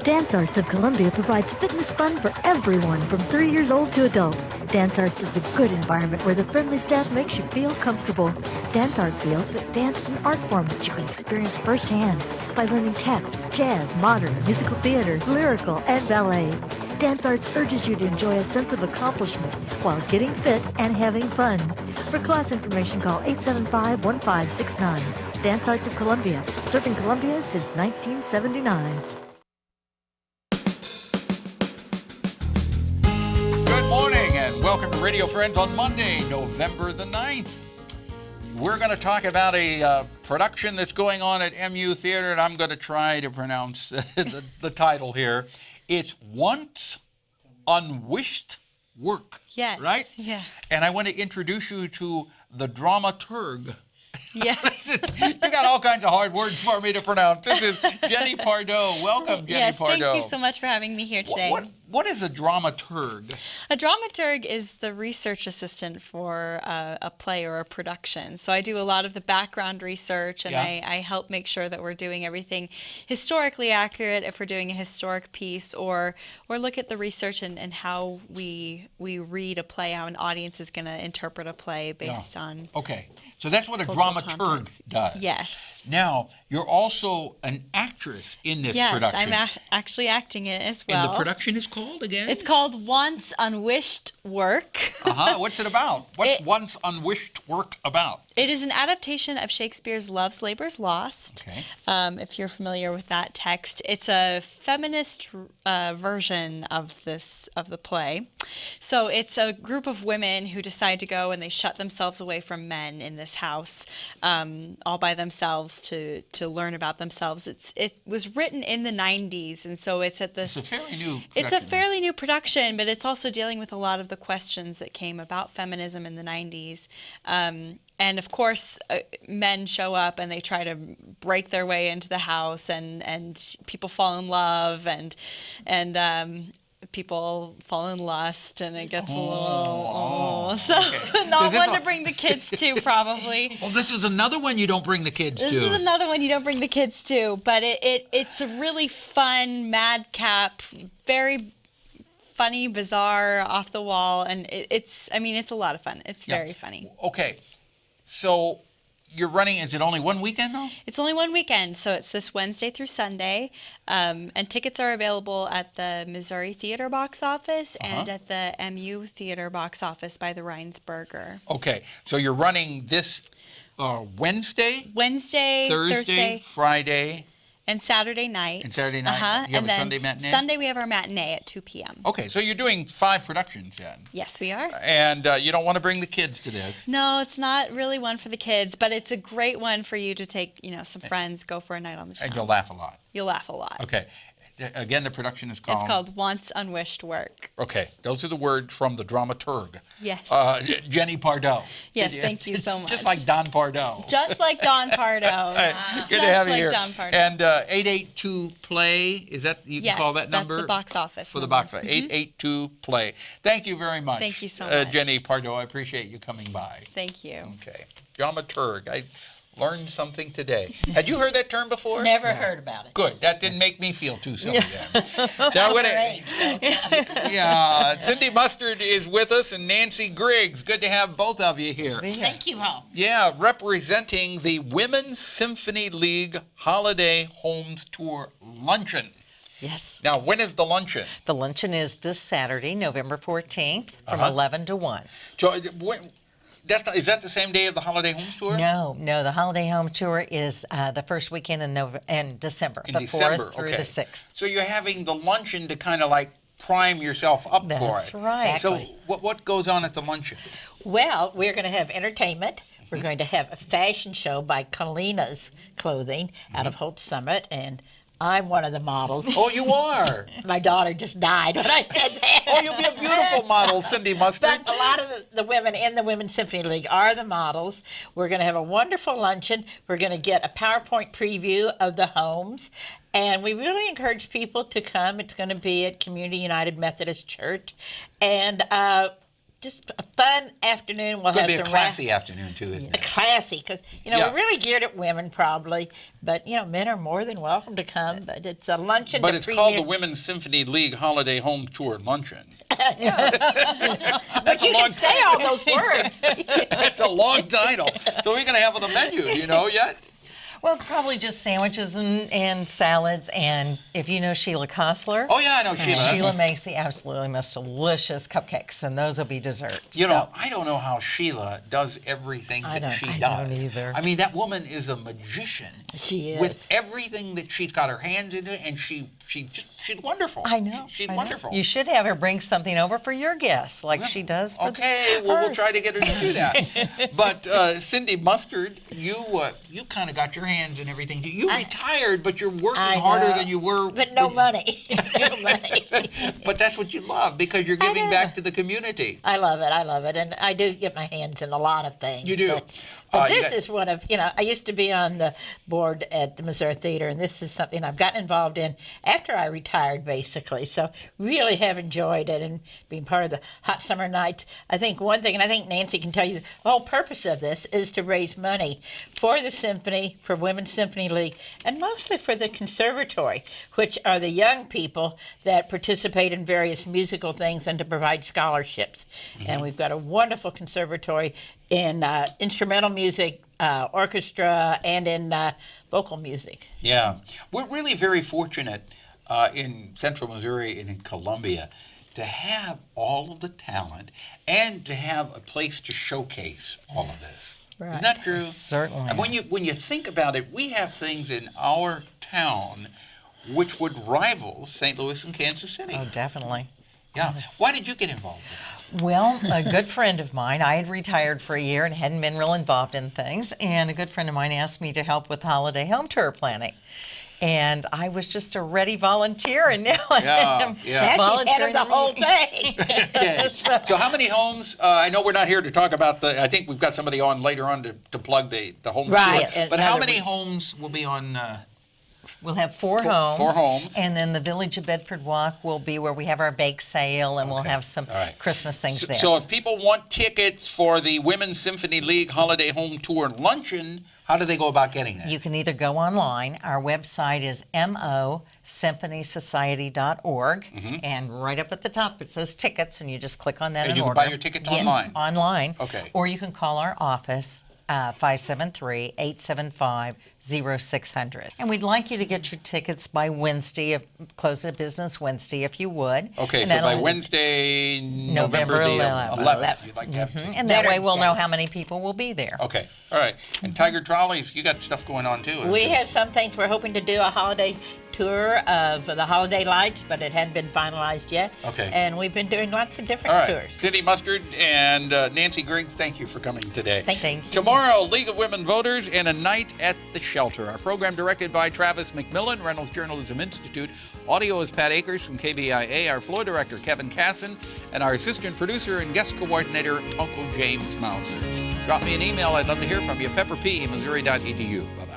Dance Arts of Columbia provides fitness fun for everyone from 3 years old to adult. Dance Arts is a good environment where the friendly staff makes you feel comfortable. Dance Arts feels that dance is an art form that you can experience firsthand by learning tap, jazz, modern, musical theater, lyrical, and ballet. Dance Arts urges you to enjoy a sense of accomplishment while getting fit and having fun. For class information, call 875-1569. Dance Arts of Columbia, serving Columbia since 1979. Good morning and welcome to Radio Friends on Monday, November the 9th. We're going to talk about a production that's going on at MU Theater, and I'm going to try to pronounce the title here. It's Unwisht Work. Yes. Right? Yeah. And I want to introduce you to the Dramaturge. Yes. You got all kinds of hard words for me to pronounce. This is Jenny Pardoe. Welcome, Jenny Pardoe. Yes, thank you so much for having me here today. What is a dramaturge? A dramaturge is the research assistant for a play or a production. So I do a lot of the background research, and I help make sure that we're doing everything historically accurate if we're doing a historic piece, or look at the research and how we read a play, how an audience is going to interpret a play based on. Okay, so that's what a dramaturge does. Yes. Now, you're also an actress in this production. Yes, I'm actually acting it as well. And the production is called again? It's called Unwisht Work. What's it about? What's Unwisht Work about? It is an adaptation of Shakespeare's Love's Labour's Lost. Okay. If you're familiar with that text, it's a feminist version of the play. So it's a group of women who decide to go and they shut themselves away from men in this house, all by themselves to learn about themselves. It was written in the 90s, and so it's at this. It's a fairly new production. It's a fairly new production, but it's also dealing with a lot of the questions that came about feminism in the 90s. And of course, men show up and they try to break their way into the house, and people fall in love, and people fall in lust, and it gets a little not one to bring the kids to, probably. Well, this is another one you don't bring the kids to. This is another one you don't bring the kids to, but it's a really fun, madcap, very funny, bizarre, off the wall, and it's a lot of fun. It's very funny. Okay, so you're running, is it only one weekend though? It's only one weekend, so it's this Wednesday through Sunday, and tickets are available at the Missouri Theater box office and at the MU Theater box office by the Rheinsberger. Okay, so you're running this Wednesday, Thursday, Friday, and Saturday night. You have a Sunday matinee? Sunday we have our matinee at 2 p.m. Okay, so you're doing 5 productions then. Yes, we are. And you don't want to bring the kids to this. No, it's not really one for the kids, but it's a great one for you to take, some friends, go for a night on the town. And you'll laugh a lot. You'll laugh a lot. Okay. Again, the production is called? It's called Unwisht Work. Okay. Those are the words from the dramaturge. Yes. Jenny Pardoe. Yes, thank you so much. Just like Don Pardoe. Just like Don Pardoe. Good to have you here. Don Pardoe. And 882-PLAY, is that, you can call that number? Yes, that's the box office. For the box office. 882-PLAY. Thank you very much. Thank you so much. Jenny Pardoe, I appreciate you coming by. Thank you. Okay. Dramaturge. I learned something today. Had you heard that term before? Never heard about it. Good. That didn't make me feel too silly then. Now, Cindy Mustard is with us, and Nancy Griggs. Good to have both of you here. Thank you all. Yeah, representing the Women's Symphony League Holiday Homes Tour Luncheon. Yes. Now, when is the luncheon? The luncheon is this Saturday, November 14th, from 11 to 1. So, is that the same day of the Holiday Homes Tour? No. The Holiday Home Tour is the first weekend in December, the 4th through the 6th. So you're having the luncheon to kind of like prime yourself up for it. That's right. So what goes on at the luncheon? Well, we're going to have entertainment. We're going to have a fashion show by Kalina's Clothing out of Hope Summit, and I'm one of the models. Oh, you are? My daughter just died when I said that. Oh, you'll be a beautiful model, Cindy Mustard. But a lot of the women in the Women's Symphony League are the models. We're going to have a wonderful luncheon. We're going to get a PowerPoint preview of the homes. And we really encourage people to come. It's going to be at Community United Methodist Church. And just a fun afternoon. We'll Could have be a some classy afternoon too, isn't it? classy, because Yeah. we're really geared at women probably, but men are more than welcome to come. But it's a luncheon. But to it's called the premier- Women's Symphony League Holiday Home Tour Luncheon. But you can say all those words. It's a long title. So we're going to have on the menu. Do you know yet? Well, probably just sandwiches and salads. And if you know Sheila Kostler, Oh yeah, I know Sheila. Sheila makes the absolutely most delicious cupcakes, and those will be desserts. You know, I don't know how Sheila does everthing that she I does. don't either. I mean, that woman is a magician. She is. With everything that she's got her hands into, and she's wonderful. I know. She's I know. wonderful. You should have her bring something over for your guests, like she does for Okay, well, we'll hers. try to get her to do that. But Cindy Mustard, you kind of got your hands in everything. You retired, but you're working I harder know. than you were. But no money. No money. But that's what you love, because you're giving back to the community. I love it, and I do get my hands in a lot of things. You do. But You this got- is one of, I used to be on the board at the Missouri Theater, and this is something I've gotten involved in after I retired, basically. So really have enjoyed it and being part of the Hot Summer Nights. I think one thing, and I think Nancy can tell you, the whole purpose of this is to raise money for the symphony, for Women's Symphony League, and mostly for the conservatory, which are the young people that participate in various musical things and to provide scholarships. And we've got a wonderful conservatory in instrumental music, orchestra, and in vocal music. Yeah. We're really very fortunate in Central Missouri and in Columbia to have all of the talent and to have a place to showcase all of this. Right. Isn't that true? Certainly. And when you think about it, we have things in our town which would rival St. Louis and Kansas City. Oh, definitely. Yeah. yes. Why did you get involved with this? Well, a good friend of mine, I had retired for a year and hadn't been real involved in things, and a good friend of mine asked me to help with holiday home tour planning. And I was just a ready volunteer, and now I am yeah. That's head volunteering. of the whole thing. Okay. So how many homes? I know we're not here to talk about I think we've got somebody on later on to plug the home Right, tour. and But how another many one. homes will be on? We'll have four homes. 4 homes. And then the Village of Bedford Walk will be where we have our bake sale, and we'll have some All right. Christmas things there. So if people want tickets for the Women's Symphony League Holiday Home Tour Luncheon, how do they go about getting that? You can either go online. Our website is mosymphonysociety.org, and right up at the top it says tickets, and you just click on that And and you can order. buy your tickets Yes, online? online. Okay. Or you can call our office, 573-875-0600. And we'd like you to get your tickets by Wednesday, close of business Wednesday, if you would. Okay, And so by that'll- Wednesday, November the 11th, you'd like to have. And that way we'll Veterans know Day. how many people will be there. Okay, all right. And Tiger Trolleys, you got stuff going on too. We have some things. We're hoping to do a holiday tour of the holiday lights, but it hadn't been finalized yet. Okay. And we've been doing lots of different All right. tours. Cindy Mustard and Nancy Griggs, thank you for coming today. Thank Thank you. Tomorrow, League of Women Voters and a night at the shelter. Our program directed by Travis McMillen, Reynolds Journalism Institute. Audio is Pat Akers from KBIA. Our floor director, Kevin Casson, and our assistant producer and guest coordinator, Uncle James Mauser. Drop me an email. I'd love to hear from you. pepperp@missouri.edu. Bye-bye.